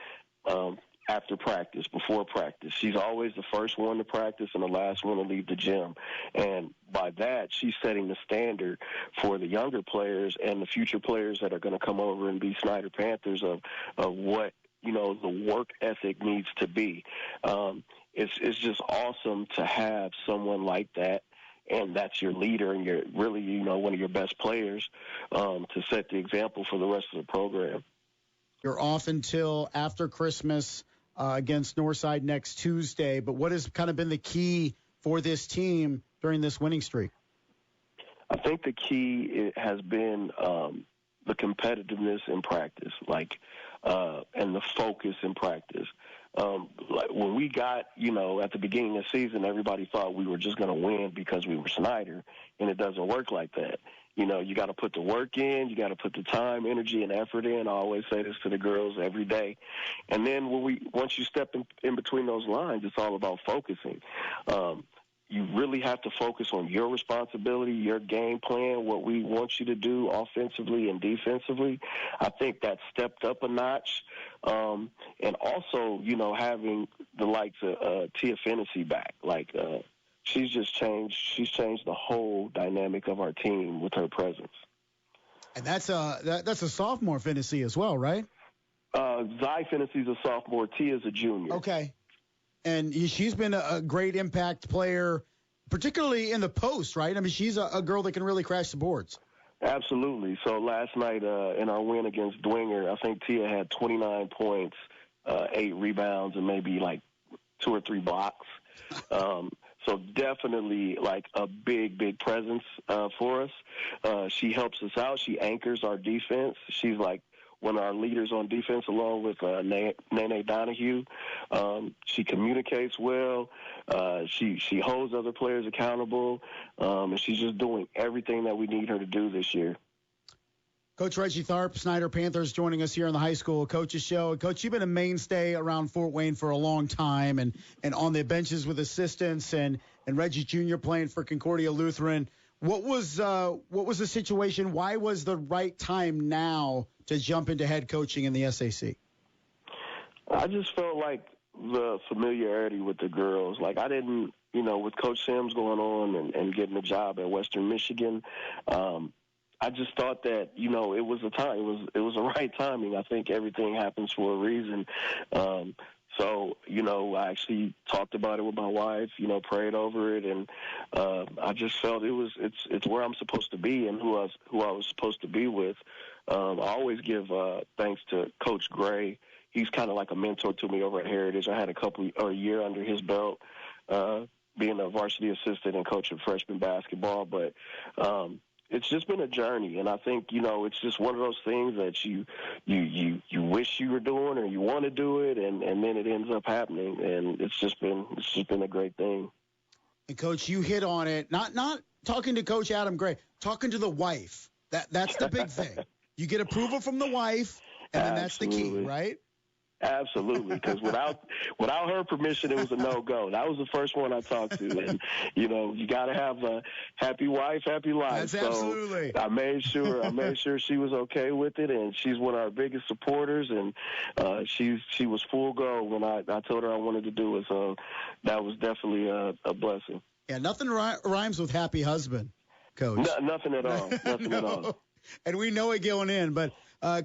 after practice, before practice. She's always the first one to practice and the last one to leave the gym. And by that, she's setting the standard for the younger players and the future players that are going to come over and be Snider Panthers of what, the work ethic needs to be. It's just awesome to have someone like that, and that's your leader and you're really, one of your best players to set the example for the rest of the program. You're off until after Christmas. against Northside next Tuesday. But what has kind of been the key for this team during this winning streak? I think the key has been the competitiveness in practice, and the focus in practice. Like when we got, at the beginning of the season, everybody thought we were just going to win because we were Snider, and it doesn't work like that. You got to put the work in, you got to put the time, energy, and effort in. I always say this to the girls every day. And then once you step in between those lines, it's all about focusing. You really have to focus on your responsibility, your game plan, what we want you to do offensively and defensively. I think that stepped up a notch. And also, having the likes of Tia Fennessy back. She's changed the whole dynamic of our team with her presence. And that's a sophomore Fennessy as well, right? Zy Fennessy's a sophomore. Tia's a junior. Okay. And she's been a great impact player, particularly in the post, right? I mean, she's a girl that can really crash the boards. Absolutely. So last night in our win against Dwinger, I think Tia had 29 points, 8 rebounds, and maybe 2 or 3 blocks. So definitely a big presence for us. She helps us out. She anchors our defense. She's one of our leaders on defense, along with Nene Donahue. She communicates well. She holds other players accountable, and she's just doing everything that we need her to do this year. Coach Reggie Tharp, Snider Panthers, joining us here on the High School Coaches Show. Coach, you've been a mainstay around Fort Wayne for a long time, and on the benches with assistants, and Reggie Jr. playing for Concordia Lutheran. What was the situation? Why was the right time now to jump into head coaching in the SAC? I just felt like the familiarity with the girls. I didn't, with Coach Sims going on and getting a job at Western Michigan, I just thought that, it was a time. It was the right timing. I think everything happens for a reason. So, I actually talked about it with my wife, prayed over it, and I just felt it's where I'm supposed to be and who I was supposed to be with. I always give thanks to Coach Gray. He's kind of like a mentor to me over at Heritage. I had a year under his belt, being a varsity assistant and coaching freshman basketball, but it's just been a journey, and I think it's just one of those things that you wish you were doing or you want to do it, and then it ends up happening, and it's just been a great thing. And Coach, you hit on it. Not talking to Coach Adam Gray, talking to the wife. That's the big thing. You get approval from the wife, and then that's the key, right? Absolutely, because without her permission, it was a no-go. That was the first one I talked to, and you got to have a happy wife, happy life. That's absolutely. So I made sure she was okay with it, and she's one of our biggest supporters, and she was full go when I told her I wanted to do it. So that was definitely a blessing. Yeah, nothing rhymes with happy husband, Coach. Nothing at all. Nothing at all. And we know it going in, but.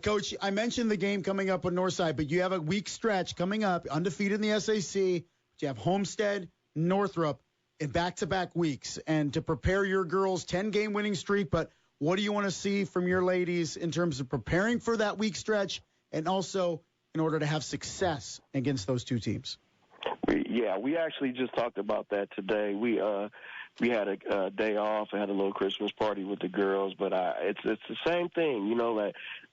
Coach, I mentioned the game coming up on Northside, but you have a week stretch coming up, undefeated in the SAC. You have Homestead, Northrop in back-to-back weeks. And to prepare your girls, 10-game winning streak, but what do you want to see from your ladies in terms of preparing for that week stretch and also in order to have success against those two teams? We actually just talked about that today. We had a day off. I had a little Christmas party with the girls, but it's the same thing,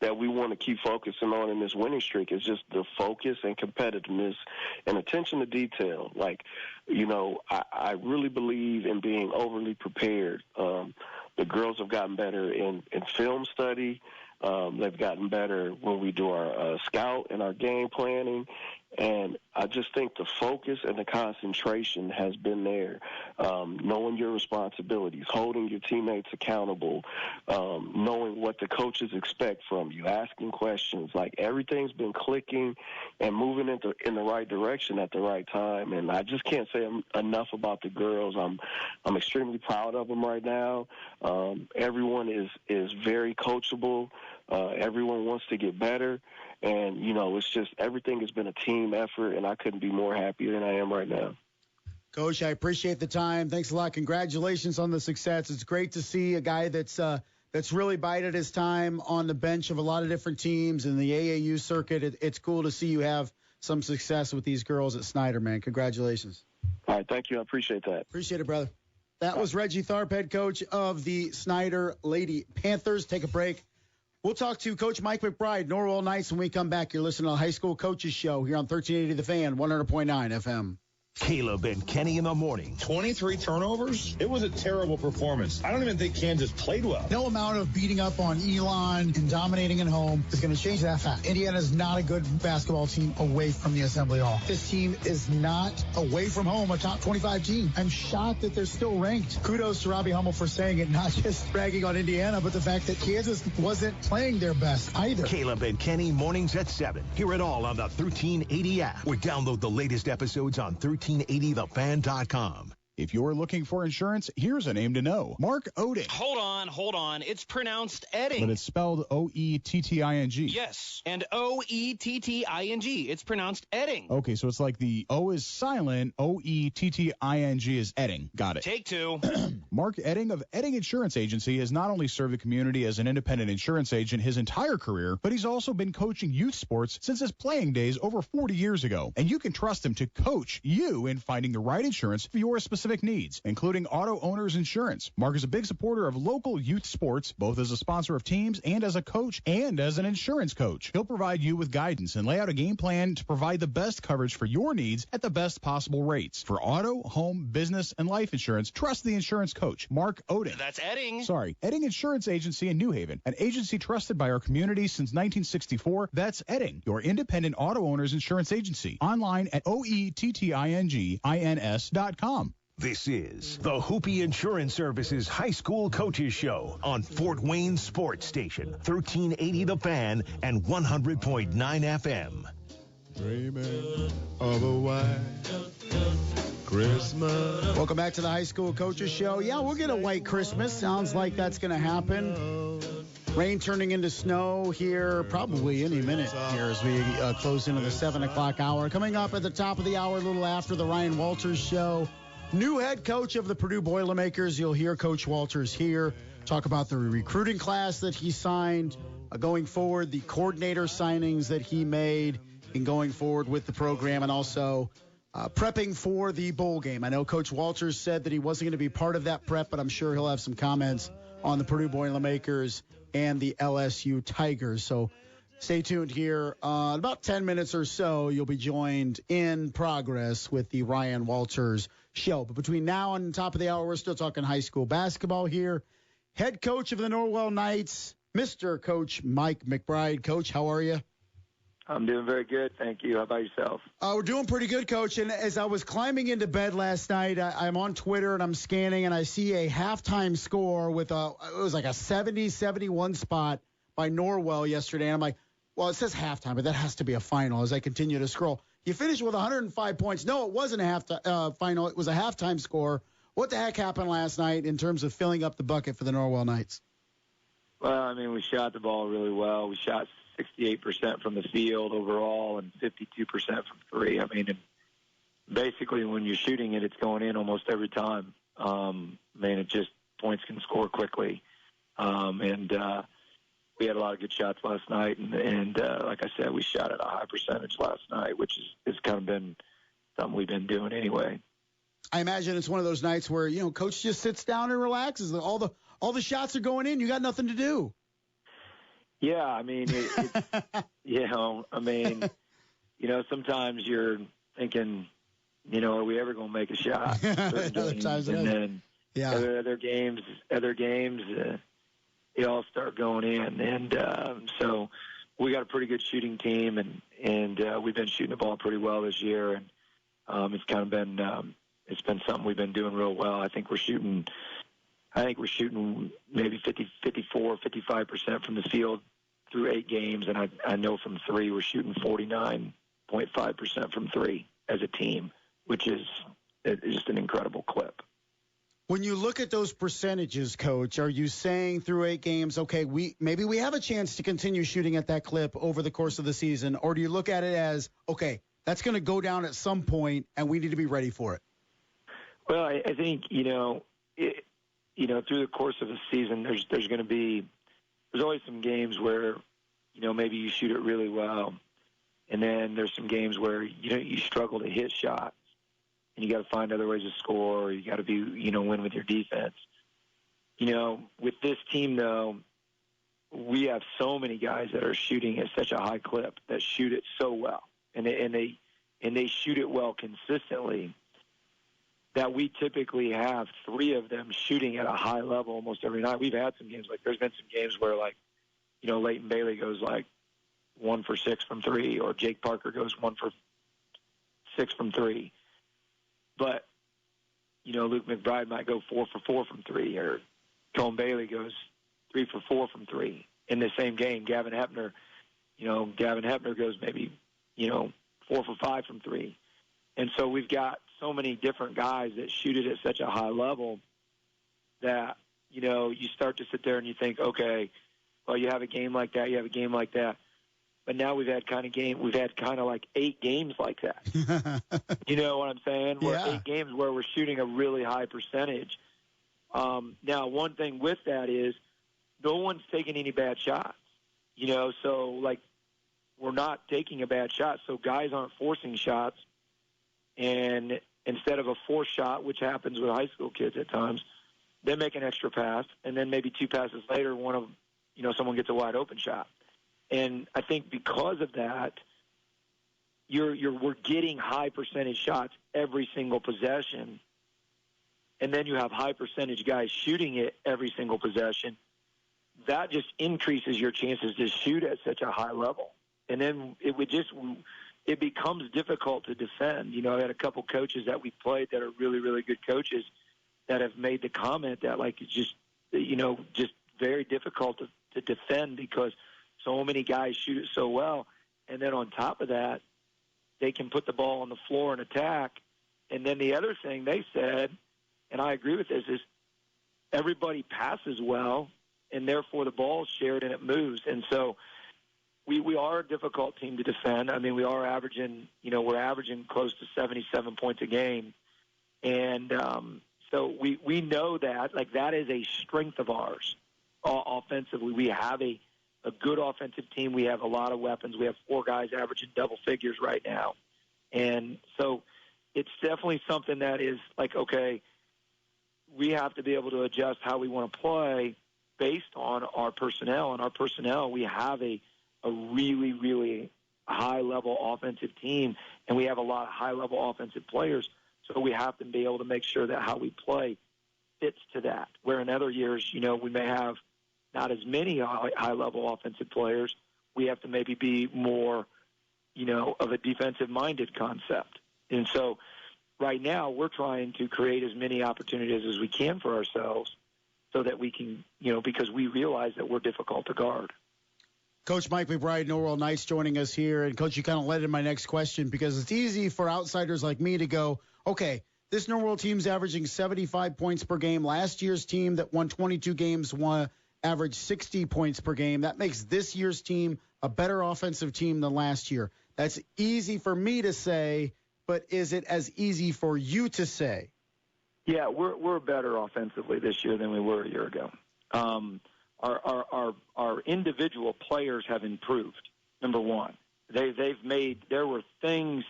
that we want to keep focusing on in this winning streak. It's just the focus and competitiveness and attention to detail. I really believe in being overly prepared. The girls have gotten better in film study. They've gotten better when we do our scout and our game planning. And I just think the focus and the concentration has been there, knowing your responsibilities, holding your teammates accountable, knowing what the coaches expect from you, asking questions. Everything's been clicking and moving in the right direction at the right time. And I just can't say enough about the girls. I'm extremely proud of them right now. Everyone is very coachable. Everyone wants to get better. And, it's just everything has been a team effort, and I couldn't be more happy than I am right now. Coach, I appreciate the time. Thanks a lot. Congratulations on the success. It's great to see a guy that's really bided his time on the bench of a lot of different teams in the AAU circuit. It's cool to see you have some success with these girls at Snider, man. Congratulations. All right, thank you. I appreciate that. Appreciate it, brother. That was Reggie Tharp, head coach of the Snider Lady Panthers. Take a break. We'll talk to Coach Mike McBride, Norwell Knights, when we come back. You're listening to the High School Coaches Show here on 1380 The Fan, 100.9 FM. Caleb and Kenny in the morning. 23 turnovers? It was a terrible performance. I don't even think Kansas played well. No amount of beating up on Elon and dominating at home is going to change that fact. Indiana's not a good basketball team away from the Assembly Hall. This team is not away from home a top 25 team. I'm shocked that they're still ranked. Kudos to Robbie Hummel for saying it, not just bragging on Indiana, but the fact that Kansas wasn't playing their best either. Caleb and Kenny mornings at 7. Hear it all on the 1380 app or download the latest episodes on 1380thefan.com. If you're looking for insurance, here's a name to know. Mark Oding. Hold on. It's pronounced Edding. But it's spelled O-E-T-T-I-N-G. Yes, and O-E-T-T-I-N-G. It's pronounced Edding. Okay, so it's like the O is silent, O-E-T-T-I-N-G is Edding. Got it. Take two. Mark Edding of Edding Insurance Agency has not only served the community as an independent insurance agent his entire career, but he's also been coaching youth sports since his playing days over 40 years ago. And you can trust him to coach you in finding the right insurance for your specific needs, including auto owners insurance. Mark is a big supporter of local youth sports, both as a sponsor of teams and as a coach and as an insurance coach. He'll provide you with guidance and lay out a game plan to provide the best coverage for your needs at the best possible rates. For auto, home, business, and life insurance, trust the insurance coach, Mark Oding. That's Edding. Sorry, Edding Insurance Agency in New Haven, an agency trusted by our community since 1964. That's Edding, your independent auto owners insurance agency. Online at OETTINGINS.com. This is the Hoopy Insurance Services High School Coaches Show on Fort Wayne Sports Station, 1380 The Fan and 100.9 FM. Dreaming of a white Christmas. Welcome back to the High School Coaches Show. Yeah, we'll get a white Christmas. Sounds like that's going to happen. Rain turning into snow here probably any minute here as we close into the 7 o'clock hour. Coming up at the top of the hour, a little after the Ryan Walters Show. New head coach of the Purdue Boilermakers. You'll hear Coach Walters here talk about the recruiting class that he signed, going forward, the coordinator signings that he made, and going forward with the program, and also prepping for the bowl game. I know Coach Walters said that he wasn't going to be part of that prep, but I'm sure he'll have some comments on the Purdue Boilermakers and the LSU Tigers. So stay tuned here. In about 10 minutes or so, you'll be joined in progress with the Ryan Walters Show. But between now and the top of the hour, we're still talking high school basketball here. Head coach of the Norwell Knights, Mr. Coach Mike McBride. Coach, how are you? I'm doing very good, thank you. How about yourself? We're doing pretty good, Coach. And as I was climbing into bed last night, I'm on Twitter and I'm scanning, and I see a halftime score with it was like a 70-71 spot by Norwell yesterday. And I'm like, well, it says halftime, but that has to be a final as I continue to scroll. You finished with 105 points. No, it wasn't a final. It was a halftime score. What the heck happened last night in terms of filling up the bucket for the Norwell Knights? Well, I mean, we shot the ball really well. We shot 68% from the field overall and 52% from three. I mean, basically when you're shooting it, it's going in almost every time. It just points can score quickly. We had a lot of good shots last night, and like I said, we shot at a high percentage last night, which has kind of been something we've been doing anyway. I imagine it's one of those nights where, coach just sits down and relaxes. All the shots are going in. You got nothing to do. Yeah, I mean, sometimes you're thinking, are we ever going to make a shot? Then other games, they all start going in. And so we got a pretty good shooting team, and we've been shooting the ball pretty well this year. And it's kind of been it's been something we've been doing real well. I think we're shooting maybe 54, 55% from the field through 8 games. And I know from three we're shooting 49.5% from three as a team, which is just an incredible clip. When you look at those percentages, Coach, are you saying through 8 games, okay, we have a chance to continue shooting at that clip over the course of the season, or do you look at it as, okay, that's going to go down at some point and we need to be ready for it? Well, I think, through the course of the season, there's going to be, there's always some games where, maybe you shoot it really well And then there's some games where, you struggle to hit shots, and you got to find other ways to score. You got to be, win with your defense. With this team, though, we have so many guys that are shooting at such a high clip, that shoot it so well, and they shoot it well consistently, that we typically have 3 of them shooting at a high level almost every night. We've had some games, there's been some games where, Leighton Bailey goes 1 for 6 from 3, or Jake Parker goes 1 for 6 from 3. But, Luke McBride might go 4 for 4 from 3, or Cone Bailey goes 3 for 4 from 3 in the same game. Gavin Hepner goes maybe, 4 for 5 from 3. And so we've got so many different guys that shoot it at such a high level that, you start to sit there and you think, okay, well, you have a game like that, you have a game like that. But now we've had kind of 8 games like that. You know what I'm saying? Yeah. 8 games where we're shooting a really high percentage. Now, one thing with that is no one's taking any bad shots. So we're not taking a bad shot, so guys aren't forcing shots. And instead of a forced shot, which happens with high school kids at times, they make an extra pass, and then maybe 2 passes later, someone gets a wide open shot. And I think because of that, we're getting high percentage shots every single possession, and then you have high percentage guys shooting it every single possession. That just increases your chances to shoot at such a high level. And then it becomes difficult to defend. I had a couple coaches that we played that are really, really good coaches that have made the comment that it's just very difficult to defend because so many guys shoot it so well. And then on top of that, they can put the ball on the floor and attack. And then the other thing they said, and I agree with this, is everybody passes well, and therefore the ball is shared and it moves. And so we are a difficult team to defend. I mean, we are averaging, we're averaging close to 77 points a game. And so we know that, that is a strength of ours offensively. We have a good offensive team. We have a lot of weapons. We have 4 guys averaging double figures right now. And so it's definitely something that is okay, we have to be able to adjust how we want to play based on our personnel. And our personnel, we have a really, really high-level offensive team, and we have a lot of high-level offensive players. So we have to be able to make sure that how we play fits to that, where in other years, we may have not as many high-level offensive players. We have to maybe be more, of a defensive-minded concept. And so right now we're trying to create as many opportunities as we can for ourselves so that we can, because we realize that we're difficult to guard. Coach Mike McBride, Norwell Knights, joining us here. And, Coach, you kind of led in my next question because it's easy for outsiders like me to go, okay, this Norwell team's averaging 75 points per game. Last year's team that won 22 games averaged 60 points per game. That makes this year's team a better offensive team than last year. That's easy for me to say, but is it as easy for you to say? Yeah, we're better offensively this year than we were a year ago. Our individual players have improved. Number one, there were things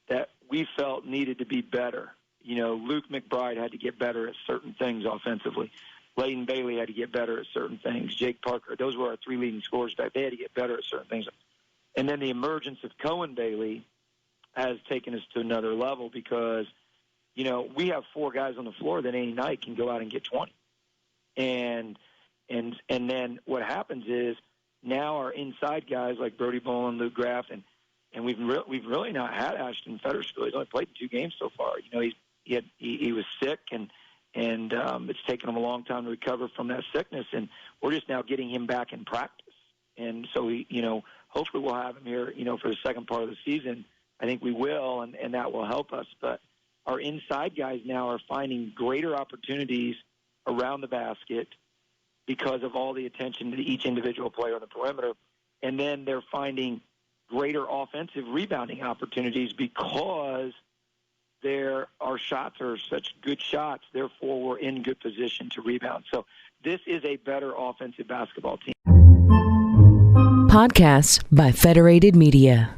that we felt needed to be better. Luke McBride had to get better at certain things offensively. Leighton Bailey had to get better at certain things. Jake Parker, those were our 3 leading scorers back. They had to get better at certain things. And then the emergence of Cohen Bailey has taken us to another level because, we have 4 guys on the floor that any night can go out and get 20. And then what happens is now our inside guys like Brody Bowen, Luke Graff, and we've really not had Ashton Fetterspill. He's only played in 2 games so far. He was sick and it's taken him a long time to recover from that sickness, and we're just now getting him back in practice. And so hopefully we'll have him here, for the second part of the season. I think we will, and that will help us. But our inside guys now are finding greater opportunities around the basket because of all the attention to each individual player on the perimeter. And then they're finding greater offensive rebounding opportunities because our shots are such good shots. Therefore, we're in good position to rebound. So this is a better offensive basketball team. Podcasts by Federated Media.